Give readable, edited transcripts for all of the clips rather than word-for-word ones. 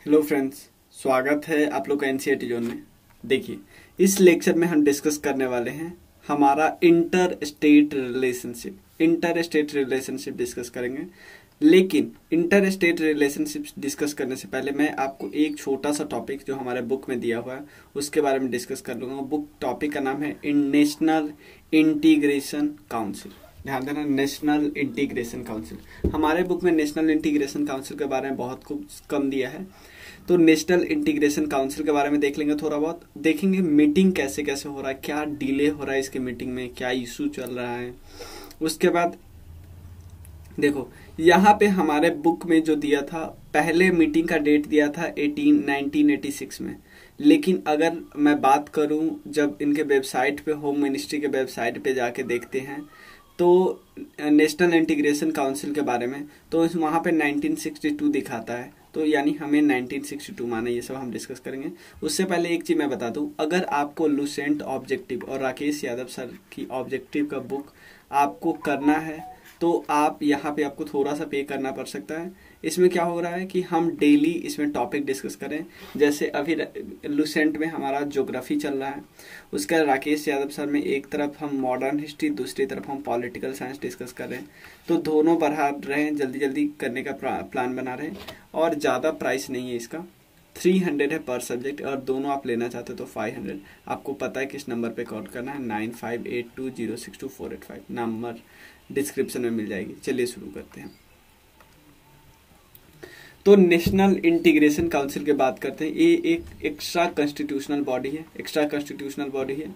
Hello friends, स्वागत है आप लोग का एनसीईआरटी जोन में। देखिए, इस लेक्चर में हम डिस्कस करने वाले हैं हमारा इंटर स्टेट रिलेशनशिप डिस्कस करेंगे। लेकिन इंटर स्टेट रिलेशनशिप डिस्कस करने से पहले मैं आपको एक छोटा सा टॉपिक जो हमारे बुक में दिया हुआ है उसके बारे में डिस्कस कर लूँगा। बुक टॉपिक का नाम है नेशनल इंटीग्रेशन काउंसिल। ध्यान देना, नेशनल इंटीग्रेशन काउंसिल। हमारे बुक में नेशनल इंटीग्रेशन काउंसिल के बारे में बहुत कुछ कम दिया है, तो नेशनल इंटीग्रेशन काउंसिल के बारे में देख लेंगे। थोड़ा बहुत देखेंगे मीटिंग कैसे कैसे हो रहा है, क्या डिले हो रहा है इसके मीटिंग में, क्या इशू चल रहा है। उसके बाद देखो, यहाँ पे हमारे बुक में जो दिया था, पहले मीटिंग का डेट दिया था 1986 में। लेकिन अगर मैं बात करूं, जब इनके वेबसाइट पे, होम मिनिस्ट्री के वेबसाइट पे जाके देखते हैं तो नेशनल इंटीग्रेशन काउंसिल के बारे में, तो वहाँ पे 1962 दिखाता है। तो यानी हमें 1962 माना, ये सब हम डिस्कस करेंगे। उससे पहले एक चीज मैं बता दूं, अगर आपको लुसेंट ऑब्जेक्टिव और राकेश यादव सर की ऑब्जेक्टिव का बुक आपको करना है तो आप यहाँ पे आपको थोड़ा सा पे करना पड़ सकता है। इसमें क्या हो रहा है कि हम डेली इसमें टॉपिक डिस्कस करें। जैसे अभी लुसेंट में हमारा ज्योग्राफी चल रहा है, उसका राकेश यादव सर में एक तरफ हम मॉडर्न हिस्ट्री, दूसरी तरफ हम पॉलिटिकल साइंस डिस्कस कर रहे हैं। तो दोनों बढ़ा रहे हैं, जल्दी जल्दी करने का प्लान बना रहे हैं। और ज़्यादा प्राइस नहीं है इसका, 300 है पर सब्जेक्ट, और दोनों आप लेना चाहते हो तो 500। आपको पता है किस नंबर पे कॉल करना है, 9582062485। नंबर डिस्क्रिप्शन में मिल जाएगी। चलिए शुरू करते हैं। तो नेशनल इंटीग्रेशन काउंसिल की बात करते हैं। ये एक एक्स्ट्रा कॉन्स्टिट्यूशनल बॉडी है।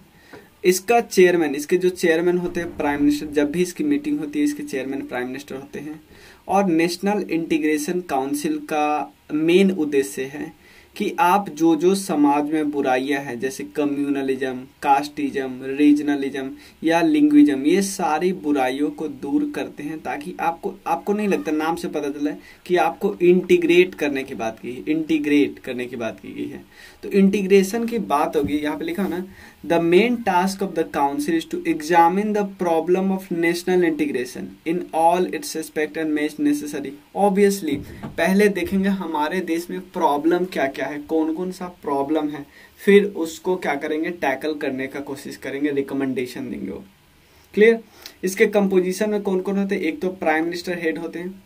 इसका चेयरमैन, इसके जो चेयरमैन होते हैं प्राइम मिनिस्टर। जब भी इसकी मीटिंग होती है इसके चेयरमैन प्राइम मिनिस्टर होते हैं। और नेशनल इंटीग्रेशन काउंसिल का मेन उद्देश्य है कि आप जो जो समाज में बुराइयां हैं, जैसे कम्युनलिज्म, कास्टिज्म, रीजनलिज्म या लिंग्विज्म, ये सारी बुराइयों को दूर करते हैं, ताकि आपको नहीं लगता, नाम से पता चला है कि आपको इंटीग्रेट करने की बात की गई है। तो इंटीग्रेशन की बात होगी, यहाँ पे लिखा है ना, the main task of the council is to examine the problem of national integration in all its aspect and make necessary. Obviously पहले देखेंगे हमारे देश में प्रॉब्लम क्या क्या है, कौन कौन सा प्रॉब्लम है, फिर उसको क्या करेंगे, टैकल करने का कोशिश करेंगे, रिकमेंडेशन देंगे वो। क्लियर? इसके कंपोजिशन में कौन कौन होते हैं? एक तो प्राइम मिनिस्टर हेड होते हैं,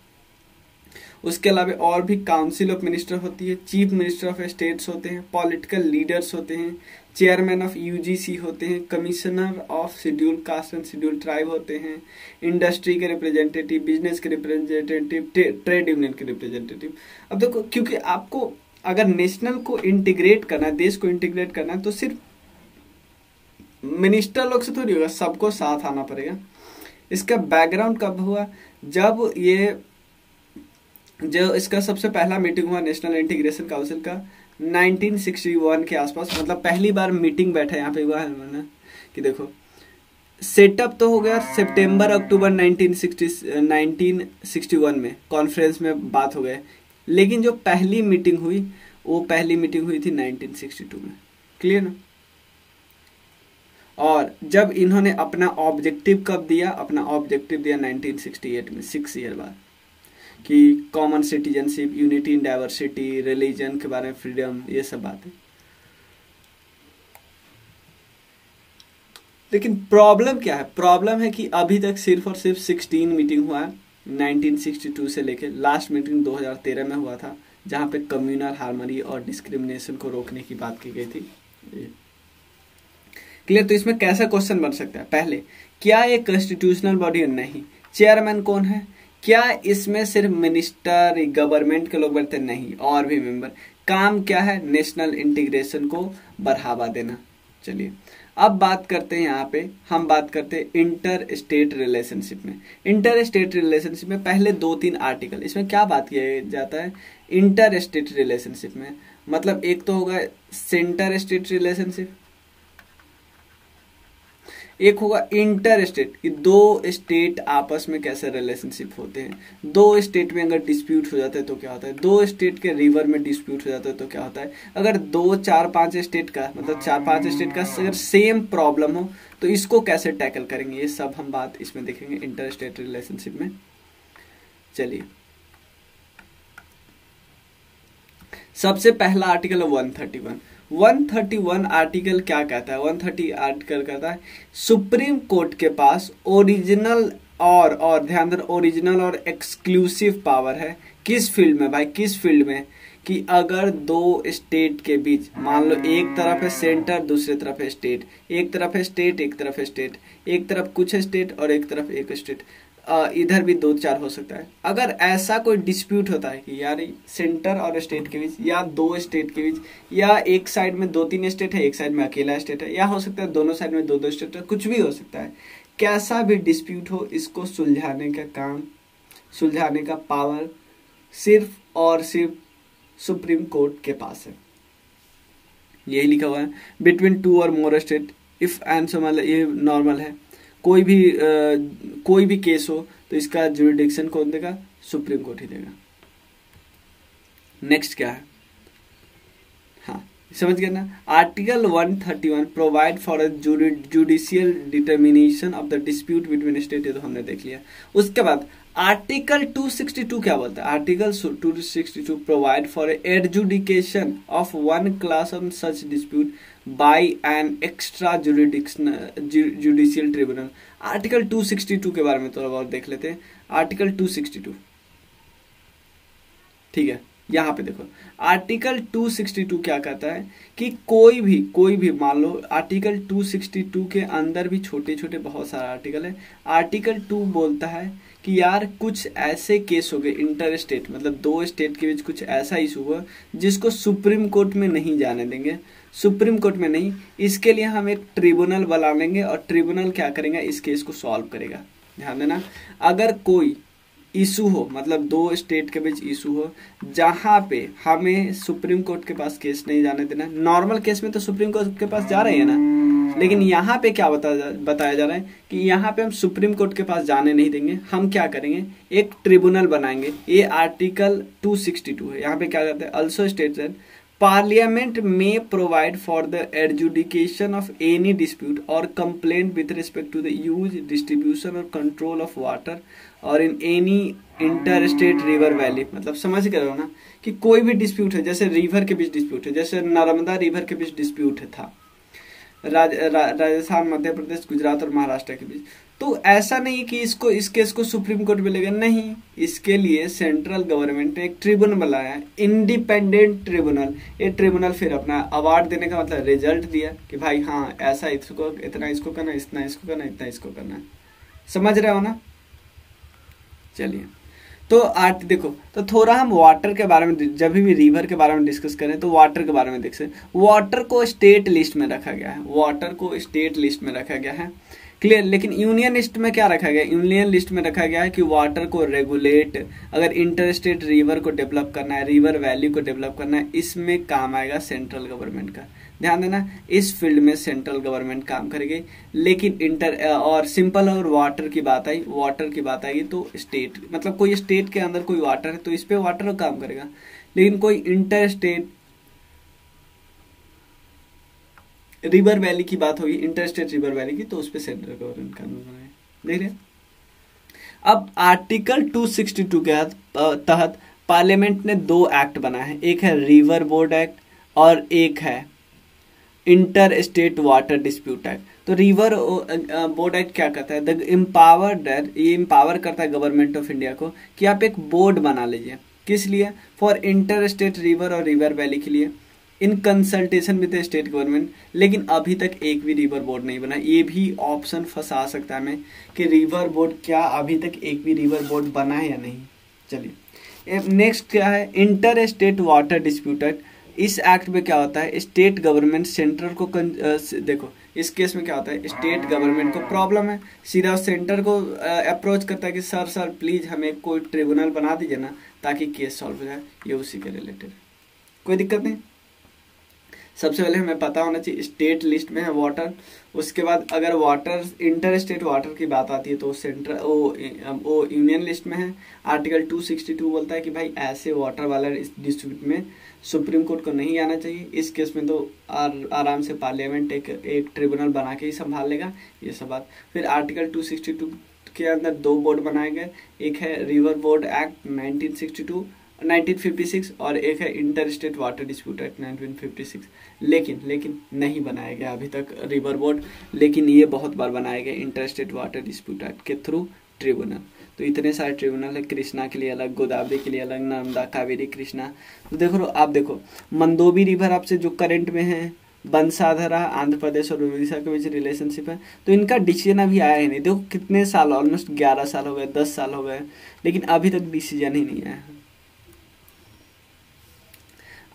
उसके अलावा और भी काउंसिल ऑफ मिनिस्टर होती है, चीफ मिनिस्टर ऑफ स्टेट्स होते हैं, पॉलिटिकल लीडर्स होते हैं, चेयरमैन ऑफ यूजीसी होते हैं, commissioner of schedule caste and schedule tribe होते हैं, इंडस्ट्री के रिप्रेजेंटेटिव, बिजनेस के रिप्रेजेंटेटिव, ट्रेड यूनियन के रिप्रेजेंटेटिव। अब देखो, क्योंकि आपको अगर नेशनल को इंटीग्रेट करना है, देश को इंटीग्रेट करना है, तो सिर्फ मिनिस्टर लोग से थोड़ी होगा, सबको साथ आना पड़ेगा। इसका बैकग्राउंड कब हुआ? जो इसका सबसे पहला मीटिंग हुआ नेशनल इंटीग्रेशन काउंसिल का 1961 के आसपास, मतलब पहली बार मीटिंग बैठा यहाँ पे हुआ है ना, कि देखो सेटअप तो हो गया सितंबर अक्टूबर 1961 में, कॉन्फ्रेंस में बात हो गए। लेकिन जो पहली मीटिंग हुई वो पहली मीटिंग हुई थी 1962 में। क्लियर ना? और जब इन्होंने अपना ऑब्जेक्टिव कब दिया? अपना ऑब्जेक्टिव दिया 1968 में, 6 ईयर बाद, कि common citizenship, unity in diversity, religion के बारे में, फ्रीडम, ये सब बातें। लेकिन प्रॉब्लम क्या है? प्रॉब्लम है कि अभी तक सिर्फ और सिर्फ 16 मीटिंग हुआ है 1962 से लेके। लास्ट मीटिंग 2013 में हुआ था, जहां पे कम्युनल हार्मनी और डिस्क्रिमिनेशन को रोकने की बात की गई थी। क्लियर? तो इसमें कैसा क्वेश्चन बन सकता है? पहले, क्या ये कॉन्स्टिट्यूशनल बॉडी है? नहीं। चेयरमैन कौन है? क्या इसमें सिर्फ मिनिस्टर, गवर्नमेंट के लोग बैठते? नहीं, और भी मेंबर। काम क्या है? नेशनल इंटीग्रेशन को बढ़ावा देना। चलिए अब बात करते हैं, यहाँ पे हम बात करते हैं इंटर स्टेट रिलेशनशिप में। इंटर स्टेट रिलेशनशिप में पहले 2-3 आर्टिकल, इसमें क्या बात किया जाता है इंटर स्टेट रिलेशनशिप में? मतलब एक तो होगा सेंटर स्टेट रिलेशनशिप, एक होगा इंटर स्टेट, कि दो स्टेट आपस में कैसे रिलेशनशिप होते हैं। दो स्टेट में अगर डिस्प्यूट हो जाता है तो क्या होता है? दो स्टेट के रिवर में डिस्प्यूट हो जाता है तो क्या होता है? अगर 2-4-5 स्टेट का, मतलब 4-5 स्टेट का अगर सेम प्रॉब्लम हो तो इसको कैसे टैकल करेंगे, ये सब हम बात इसमें देखेंगे इंटर स्टेट रिलेशनशिप में। चलिए सबसे पहला आर्टिकल है 131। 131 आर्टिकल क्या कहता है? 130 आर्टिकल कहता है सुप्रीम कोर्ट के पास ओरिजिनल और ध्यान देना, ओरिजिनल और एक्सक्लूसिव पावर है किस फील्ड में भाई? किस फील्ड में? कि अगर दो स्टेट के बीच, मान लो एक तरफ है सेंटर, दूसरी तरफ है स्टेट, एक तरफ है स्टेट, एक तरफ है स्टेट, एक तरफ कुछ स्टेट और एक तरफ एक स्टेट, इधर भी दो चार हो सकता है। अगर ऐसा कोई डिस्प्यूट होता है कि यार सेंटर और स्टेट के बीच, या दो स्टेट के बीच, या एक साइड में दो तीन स्टेट है, एक साइड में अकेला स्टेट है, या हो सकता है दोनों साइड में दो दो स्टेट है, कुछ भी हो सकता है। कैसा भी डिस्प्यूट हो, इसको सुलझाने का काम, सुलझाने का पावर सिर्फ और सिर्फ सुप्रीम कोर्ट के पास है। यही लिखा हुआ है बिटवीन टू और मोर स्टेट इफ एंड, मतलब ये नॉर्मल है। कोई भी केस हो तो इसका जुरिडिक्शन कौन देगा? सुप्रीम कोर्ट ही देगा। नेक्स्ट क्या है? हाँ समझ गए ना। Article 131 provide for a judicial determination of the dispute between state, ये तो हमने देख लिया। उसके बाद आर्टिकल 262 क्या बोलता है? Article 262 provide for adjudication of one class of such dispute by an extra judicial tribunal. Article 262 के बारे में थोड़ा बहुत देख लेते हैं। आर्टिकल 262, ठीक है, यहाँ पे देखो आर्टिकल 262 क्या कहता है कि कोई भी मान लो आर्टिकल 262 के अंदर भी छोटे छोटे बहुत सारे आर्टिकल है। आर्टिकल 2 बोलता है कि यार कुछ ऐसे केस हो गए इंटर स्टेट, मतलब दो स्टेट के बीच कुछ ऐसा इशू हुआ जिसको सुप्रीम कोर्ट में नहीं जाने देंगे, सुप्रीम कोर्ट में नहीं, इसके लिए हम एक ट्रिब्यूनल बुला लेंगे और ट्रिब्यूनल क्या करेंगे? इस केस को सॉल्व करेगा। ध्यान देना, अगर कोई इशू हो, मतलब दो स्टेट के बीच इशू हो जहां पे हमें सुप्रीम कोर्ट के पास केस नहीं जाने देना। नॉर्मल केस में तो सुप्रीम कोर्ट के पास जा रहे हैं ना, लेकिन यहाँ पे क्या बताया जा रहा है कि यहाँ पे हम सुप्रीम कोर्ट के पास जाने नहीं देंगे। हम क्या करेंगे? एक ट्रिब्यूनल बनाएंगे। ये आर्टिकल 262 है। यहाँ पे क्या कहते हैं? Also states that Parliament may provide for the adjudication of any dispute or complaint with respect to the use, distribution or control of water or in any interstate river valley। मतलब समझ कर रहे हो ना कि कोई भी डिस्प्यूट है, जैसे रिवर के बीच डिस्प्यूट है, जैसे नर्मदा रिवर के बीच डिस्प्यूट था राजस्थान, मध्य प्रदेश, गुजरात और महाराष्ट्र के बीच, तो ऐसा नहीं कि इस केस को सुप्रीम कोर्ट में लेगा, नहीं। इसके लिए सेंट्रल गवर्नमेंट ने एक ट्रिब्यूनल बनाया है, इंडिपेंडेंट ट्रिब्यूनल। ये ट्रिब्यूनल फिर अपना अवार्ड देने का मतलब रिजल्ट दिया कि भाई हाँ ऐसा इसको इतना इसको करना, इतना इसको करना, इतना इसको करना। समझ रहे हो ना? चलिए, तो आज देखो, तो थोड़ा हम वाटर के बारे में, जब भी रिवर के बारे में डिस्कस करें तो वाटर के बारे में देख सकते। वाटर को स्टेट लिस्ट में रखा गया है, वाटर को स्टेट लिस्ट में रखा गया है, क्लियर। लेकिन यूनियन लिस्ट में क्या रखा गया? यूनियन लिस्ट में रखा गया है कि वाटर को रेगुलेट, अगर इंटर स्टेट रिवर को डेवलप करना है, रिवर वैली को डेवलप करना है, इसमें काम आएगा सेंट्रल गवर्नमेंट का। ध्यान देना, इस फील्ड में सेंट्रल गवर्नमेंट काम करेगी। लेकिन इंटर और सिंपल और वाटर की बात आई, वाटर की बात आएगी तो स्टेट, मतलब कोई स्टेट के अंदर कोई वाटर है तो इस पे वाटर काम करेगा। लेकिन कोई इंटर स्टेट रिवर वैली की बात होगी, इंटर स्टेट रिवर वैली की, तो उस पे सेंट्रल गवर्नमेंट कानून बनाएगा। देख रहे। अब आर्टिकल 262 के तहत पार्लियामेंट ने दो एक्ट बनाए हैं, एक है रिवर बोर्ड एक्ट और एक है inter state water dispute act. तो रिवर बोर्ड एक्ट क्या कहता है? द एम्पावर्ड, ये एम्पावर करता है गवर्नमेंट ऑफ इंडिया को कि आप एक बोर्ड बना लीजिए। किस लिए? फॉर इंटर स्टेट रिवर और रिवर वैली के लिए, in consultation with the state government. लेकिन अभी तक एक भी रिवर बोर्ड नहीं बना। ये भी ऑप्शन फंसा सकता है हमें कि रिवर बोर्ड, क्या अभी तक एक भी रिवर बोर्ड बना है या नहीं। चलिए, नेक्स्ट क्या है? Inter state water dispute act. इस एक्ट में क्या होता है? स्टेट गवर्नमेंट सेंट्रल को देखो, इस केस में क्या होता है? स्टेट गवर्नमेंट को प्रॉब्लम है, सीधा सेंटर को अप्रोच करता है कि सर प्लीज हमें कोई ट्रिब्यूनल बना दीजिए ना, ताकि केस सॉल्व हो जाए। ये उसी के रिलेटेड, कोई दिक्कत नहीं। सबसे पहले हमें पता होना चाहिए स्टेट लिस्ट में है वाटर। उसके बाद अगर वाटर, इंटर स्टेट वाटर की बात आती है तो सेंट्रल वो यूनियन लिस्ट में है। आर्टिकल 262 बोलता है कि भाई ऐसे वाटर वाला डिस्प्यूट में सुप्रीम कोर्ट को नहीं आना चाहिए। इस केस में तो आराम से पार्लियामेंट एक ट्रिब्यूनल बना के ही संभाल लेगा ये सब बात। फिर आर्टिकल 262 के अंदर दो बोर्ड बनाए गए, एक है रिवर बोर्ड एक्ट 1962 1956 और एक है inter state water dispute act 1956। लेकिन नहीं बनाया गया अभी तक रिवर बोर्ड, लेकिन ये बहुत बार बनाया गया inter state water dispute act के थ्रू ट्रिब्यूनल। तो इतने सारे ट्रिब्यूनल है, कृष्णा के लिए अलग, गोदावरी के लिए अलग, नर्मदा, कावेरी, कृष्णा। तो देखो आप देखो मंदोबी रिवर आपसे जो करंट में है, बंसाधरा आंध्र प्रदेश और उड़ीसा के बीच रिलेशनशिप है, तो इनका डिसीजन अभी आया ही नहीं। देखो कितने साल, ऑलमोस्ट 11 साल हो गए, 10 साल हो गए, लेकिन अभी तक डिसीजन ही नहीं आया।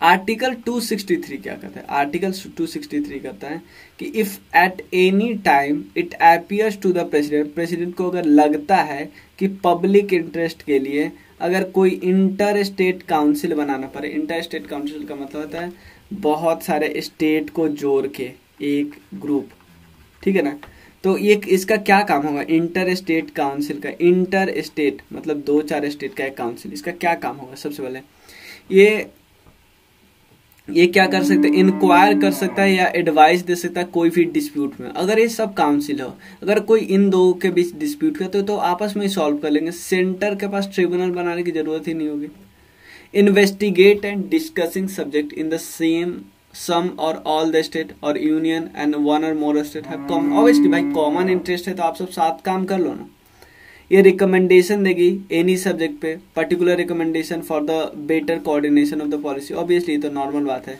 आर्टिकल 263 क्या कहता है? आर्टिकल 263 कहता है कि if at any time it appears to the president, president को अगर लगता है कि पब्लिक इंटरेस्ट के लिए अगर कोई इंटर स्टेट काउंसिल बनाना पड़े, इंटर स्टेट काउंसिल का मतलब होता है बहुत सारे स्टेट को जोड़ के एक ग्रुप, ठीक है ना। तो ये इसका क्या काम होगा? इंटर स्टेट काउंसिल का, इंटर स्टेट मतलब 2-4 स्टेट का एक काउंसिल, इसका क्या काम होगा? सबसे पहले ये क्या कर सकते हैं? इंक्वायर कर सकता है या एडवाइस दे सकता है कोई भी डिस्प्यूट में। अगर ये सब काउंसिल हो, अगर कोई इन दो के बीच डिस्प्यूट करते तो आपस में ही सॉल्व कर लेंगे, सेंटर के पास ट्रिब्यूनल बनाने की जरूरत ही नहीं होगी। Investigate and discussing subject in the same some or all the state or union and one or more state है। ऑब्वियसली भाई कॉमन इंटरेस्ट है तो आप सब साथ काम कर लो ना। ये रिकमेंडेशन देगी एनी सब्जेक्ट पे, particular recommendation for the better coordination of the policy. Obviously तो नॉर्मल बात है।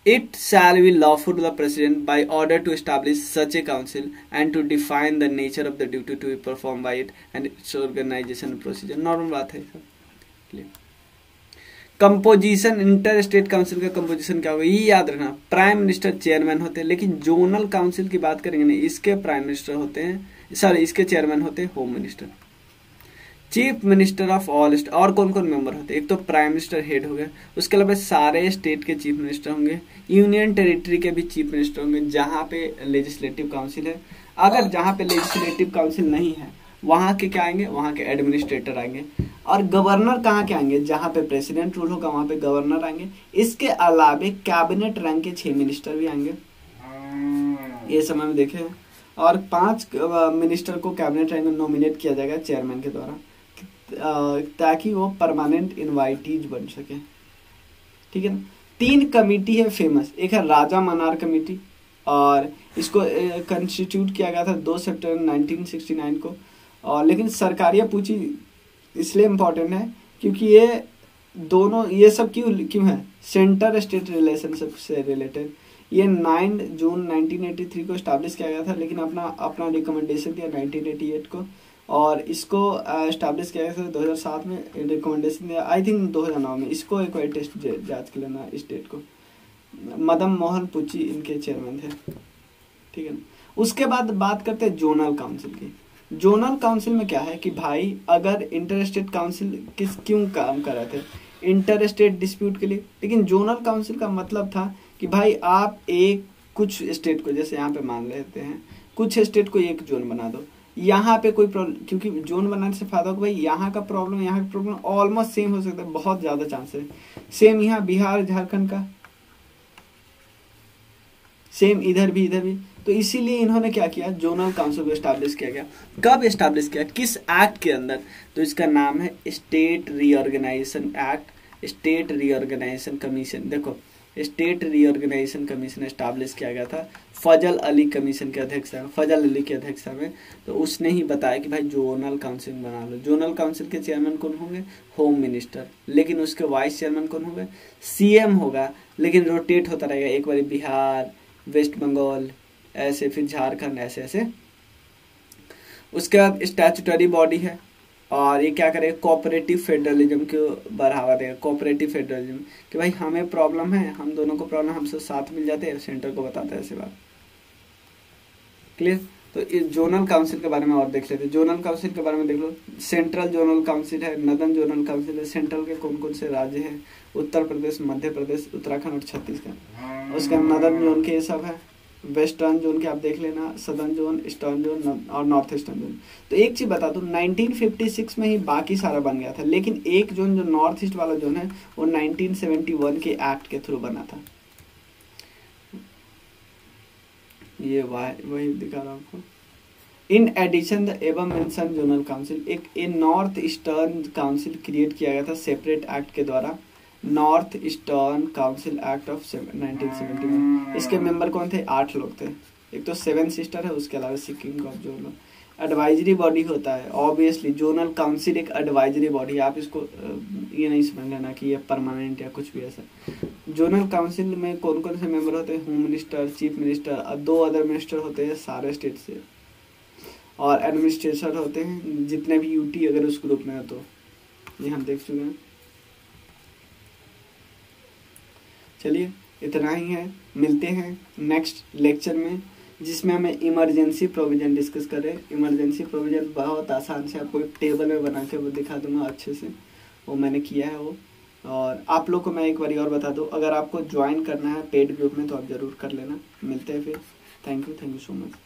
It shall be lawful to the president by order to establish such a council and to define the nature of the duty to be perform by it and its organisation procedure. Normal बात है। Composition, inter state council का composition क्या होगा ये याद रखना। Prime minister chairman होते हैं, लेकिन जोनल काउंसिल की बात करेंगे ना, इसके प्राइम मिनिस्टर होते हैं, सॉरी इसके चेयरमैन होते हैं home minister. Chief minister of all state, और कौन कौन मेंबर होते हैं? एक तो प्राइम मिनिस्टर हेड हो गए, उसके अलावा सारे स्टेट के चीफ मिनिस्टर होंगे, यूनियन टेरिटरी के भी चीफ मिनिस्टर होंगे जहां पे लेजिस्लेटिव काउंसिल है। अगर जहां पे लेजिस्लेटिव काउंसिल नहीं है वहां के क्या आएंगे? वहां के एडमिनिस्ट्रेटर आएंगे। और गवर्नर कहाँ के आएंगे? जहां पे प्रेसिडेंट रूल होगा वहां पे गवर्नर आएंगे। इसके अलावे कैबिनेट रैंक के 6 मिनिस्टर भी आएंगे, ये समय में देखे। और 5 मिनिस्टर को कैबिनेट रैंक में नॉमिनेट किया जाएगा चेयरमैन के द्वारा, ताकि वो परमानेंट इनवाइटीज बन सके, ठीक है ना। 3 कमिटी है फेमस, एक है राजा मनार कमेटी, और इसको कंस्टिट्यूट किया गया था 2 सितंबर 1969 को। और लेकिन सरकारिया पूछी इसलिए इम्पोर्टेंट है क्योंकि ये दोनों, ये सब क्यों है? सेंटर स्टेट रिलेशनशिप से रिलेटेड। ये 9 जून 1983 को स्टैब्लिश किया गया था, लेकिन अपना रिकमेंडेशन दिया 1988 को, और इसको स्टैब्लिश किया गया था 2007 में, रिकमेंडेशन दिया आई थिंक 2009 में। इसको एक बार टेस्ट जांच कर लेना स्टेट को। मदन मोहन पुची इनके चेयरमैन थे, ठीक है ना। उसके बाद बात करते हैं जोनल काउंसिल की। जोनल काउंसिल में क्या है कि भाई अगर इंटर स्टेट काउंसिल क्यों काम कर रहे थे? इंटर स्टेट डिस्प्यूट के लिए। लेकिन जोनल काउंसिल का मतलब था कि भाई आप कुछ स्टेट को, जैसे यहाँ पे मान लेते हैं, कुछ स्टेट को एक जोन बना दो, यहाँ पे कोई प्रॉब्लम, क्योंकि जोन बनाने से फायदा होगा भाई यहाँ का प्रॉब्लम यहाँ का प्रॉब्लम ऑलमोस्ट सेम हो सकता है, बहुत ज्यादा चांस है। सेम यहाँ बिहार झारखंड का, सेम इधर भी इधर भी। तो इसीलिए इन्होंने क्या किया? जोनल काउंसिल को एस्टैब्लिश किया गया। कब एस्टैब्लिश किया? किस एक्ट के अंदर? तो इसका नाम है state reorganisation act, state reorganisation commission. देखो स्टेट रीऑर्गेनाइजेशन कमीशन एस्टैब्लिश किया गया था फजल अली कमीशन के अध्यक्षता में, फजल अली की अध्यक्षता में। तो उसने ही बताया कि भाई जोनल काउंसिल बना लो। जोनल काउंसिल के चेयरमैन कौन होंगे? Home minister. लेकिन उसके वाइस चेयरमैन कौन होंगे? सीएम होगा, लेकिन रोटेट होता रहेगा, एक बार बिहार, वेस्ट बंगाल, ऐसे फिर झारखंड, ऐसे ऐसे। उसके बाद स्टैट्यूटरी बॉडी है, और ये क्या करेगा? कोऑपरेटिव फेडरलिज्म को बढ़ावा देगा। कोऑपरेटिव फेडरलिज्म कि भाई हमें प्रॉब्लम है, हम दोनों को प्रॉब्लम, हमसे साथ मिल जाते हैं, सेंटर को बताता है, ऐसे बात क्लियर। तो इस जोनल काउंसिल के बारे में और देख लेते हैं। जोनल काउंसिल के बारे में देख लो। सेंट्रल जोनल काउंसिल है, नदन जोनल काउंसिल है। सेंट्रल के कौन कौन से राज्य हैं? उत्तर प्रदेश, मध्य प्रदेश, उत्तराखंड और छत्तीसगढ़। उसका नदन जोन के ये सब है। वेस्टर्न जोन के आप देख लेना, सदर्न जोन, ईस्टर्न जोन और नॉर्थ ईस्टर्न जोन। तो एक चीज बता दूं, 1956 में ही बाकी सारा बन गया था, लेकिन एक जोन जो नॉर्थ ईस्ट वाला जोन है वो 1971 के एक्ट के थ्रू बना था। ये वही दिखा रहा हूं आपको। In addition the above mention zonal council, एक नॉर्थ ईस्टर्न काउंसिल क्रिएट किया गया था सेपरेट एक्ट के द्वारा, north eastern council act of 1971। इसके मेंबर कौन थे? 8 लोग थे। एक तो 7 सिस्टर है, उसके अलावा Sikkim of zonal advisory body होता है। ऑब्वियसली जोनल काउंसिल एक एडवाइजरी बॉडी, आप इसको ये नहीं समझ लेना कि ये परमानेंट या कुछ भी ऐसा। जोनल काउंसिल में कौन कौन से मेंबर होते हैं? होम मिनिस्टर, चीफ मिनिस्टर और 2 अदर मिनिस्टर होते हैं सारे स्टेट से, और एडमिनिस्ट्रेटर होते हैं जितने भी यूटी अगर उस ग्रुप में हो तो, ये हम देख चुके हैं। चलिए इतना ही है, मिलते हैं नेक्स्ट लेक्चर में जिसमें हमें इमरजेंसी प्रोविजन डिस्कस करें। इमरजेंसी प्रोविजन बहुत आसान से आपको एक टेबल में बना के वो दिखा दूंगा अच्छे से, वो मैंने किया है वो। और आप लोग को मैं एक बार और बता दूं, अगर आपको ज्वाइन करना है पेड ग्रुप में तो आप ज़रूर कर लेना। मिलते हैं फिर, थैंक यू सो मच।